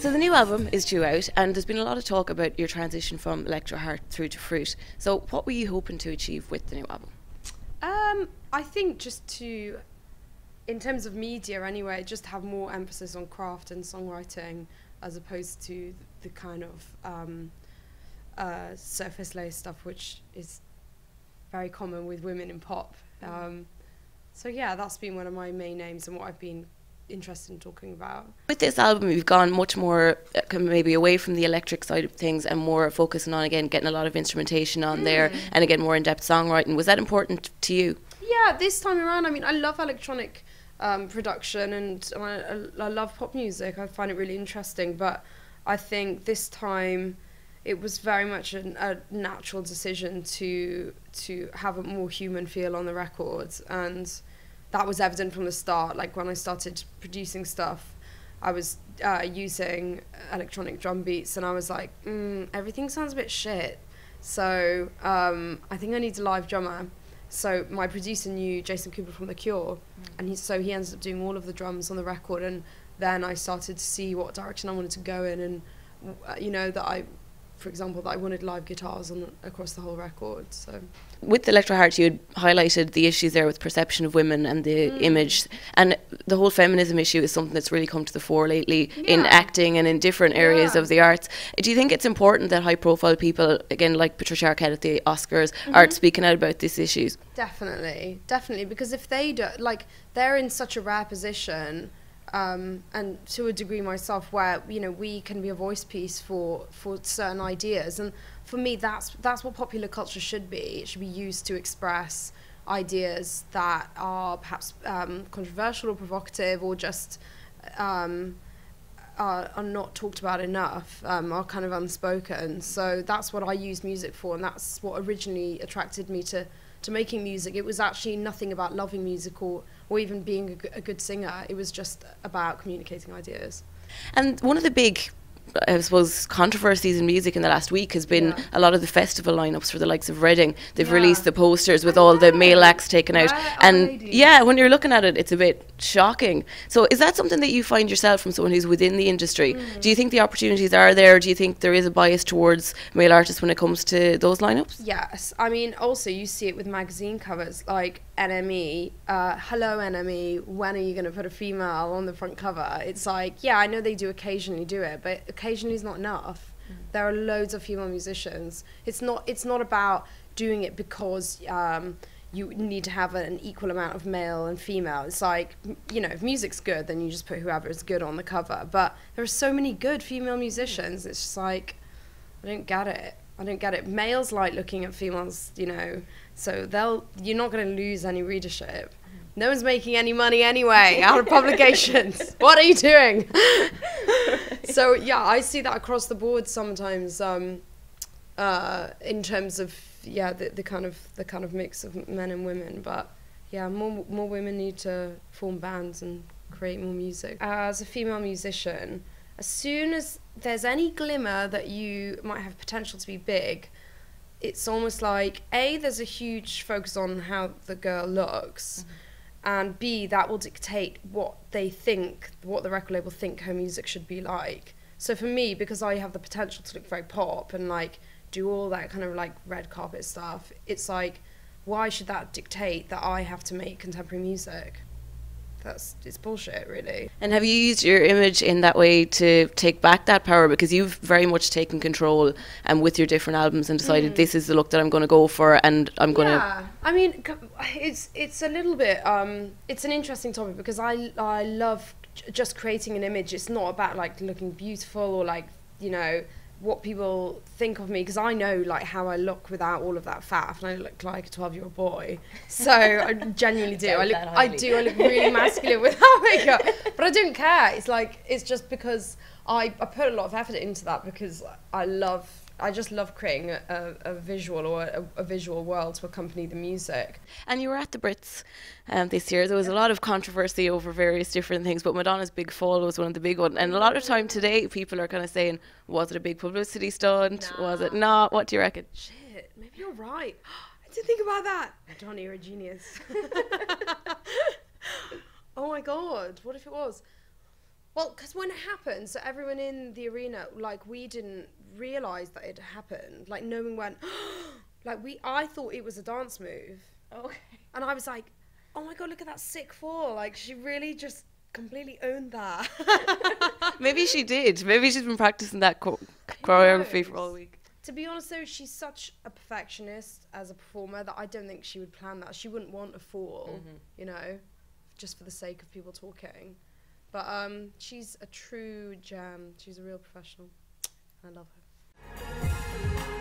So the new album is due out, and there's been a lot of talk about your transition from Electro Heart through to Fruit. So what were you hoping to achieve with the new album? I think just to, in terms of media anyway, just have more emphasis on craft and songwriting as opposed to the kind of surface layer stuff, which is very common with women in pop. So yeah, that's been one of my main aims and what I've been interested in talking about. With this album, you've gone much more maybe away from the electric side of things and more focusing on, again, getting a lot of instrumentation on there and, again, more in-depth songwriting. Was that important to you? Yeah, this time around, I mean, I love electronic production and I love pop music. I find it really interesting, but I think this time it was very much a natural decision to have a more human feel on the records, and that was evident from the start. Like when I started producing stuff, I was using electronic drum beats, and I was like, everything sounds a bit shit. So I think I need a live drummer. So my producer knew Jason Cooper from The Cure, and he ends up doing all of the drums on the record. And then I started to see what direction I wanted to go in, and for example, that I wanted live guitars across the whole record. So with Electro Heart, you had highlighted the issues there with perception of women and the image, and the whole feminism issue is something that's really come to the fore lately in acting and in different areas of the arts. Do you think it's important that high-profile people, again, like Patricia Arquette at the Oscars, are speaking out about these issues? Definitely, because if they do, like, they're in such a rare position. And to a degree myself, where we can be a voice piece for certain ideas, and for me that's what popular culture should be. It should be used to express ideas that are perhaps controversial or provocative, or just are not talked about enough, are kind of unspoken. So that's what I use music for, and that's what originally attracted me to making music. It was actually nothing about loving music or even being a good singer. It was just about communicating ideas. And one of the big, I suppose, controversies in music in the last week has been a lot of the festival lineups for the likes of Reading. They've released the posters with all the male acts taken out. And when you're looking at it, it's a bit shocking. So is that something that you find yourself from someone who's within the industry? Do you think the opportunities are there? Do you think there is a bias towards male artists when it comes to those lineups? Yes. I mean, also you see it with magazine covers like NME, hello NME, when are you going to put a female on the front cover? It's like, yeah, I know they do occasionally do it, but occasionally is not enough. There are loads of female musicians. It's not about doing it because you need to have an equal amount of male and female. It's like, if music's good, then you just put whoever is good on the cover. But there are so many good female musicians. It's just like, I don't get it. Males like looking at females, so you're not going to lose any readership. No one's making any money anyway out of publications. What are you doing? So yeah, I see that across the board sometimes, in terms of the kind of mix of men and women. But yeah, more women need to form bands and create more music. As a female musician, as soon as there's any glimmer that you might have potential to be big, it's almost like A, there's a huge focus on how the girl looks, and B, that will dictate what the record label think her music should be like. So for me, because I have the potential to look very pop and like do all that kind of like red carpet stuff, it's like, why should that dictate that I have to make contemporary music? It's bullshit, really. And have you used your image in that way to take back that power? Because you've very much taken control and with your different albums and decided this is the look that I'm going to go for, and I'm going to... Yeah, I mean, it's a little bit... it's an interesting topic because I love just creating an image. It's not about like looking beautiful or like, what people think of me, because I know like how I look without all of that fat, and I look like a 12-year-old boy. So I genuinely do. I look really masculine without makeup, but I don't care. It's just because I put a lot of effort into that, because I just love creating a visual or a visual world to accompany the music. And you were at the Brits this year. There was a lot of controversy over various different things, but Madonna's Big Fall was one of the big ones. And a lot of time today, people are kind of saying, was it a big publicity stunt? Nah. Was it not? What do you reckon? Shit, maybe you're right. I didn't think about that. Madonna, you're a genius. Oh my God, what if it was? Well, because when it happened, so everyone in the arena, like, we didn't realise that it happened. Like, no one went, like, I thought it was a dance move. Okay. And I was like, oh my God, look at that sick fall. Like, she really just completely owned that. Maybe she did. Maybe she's been practicing that choreography for all week. To be honest, though, she's such a perfectionist as a performer that I don't think she would plan that. She wouldn't want a fall, you know, just for the sake of people talking. But she's a true gem. She's a real professional. I love her.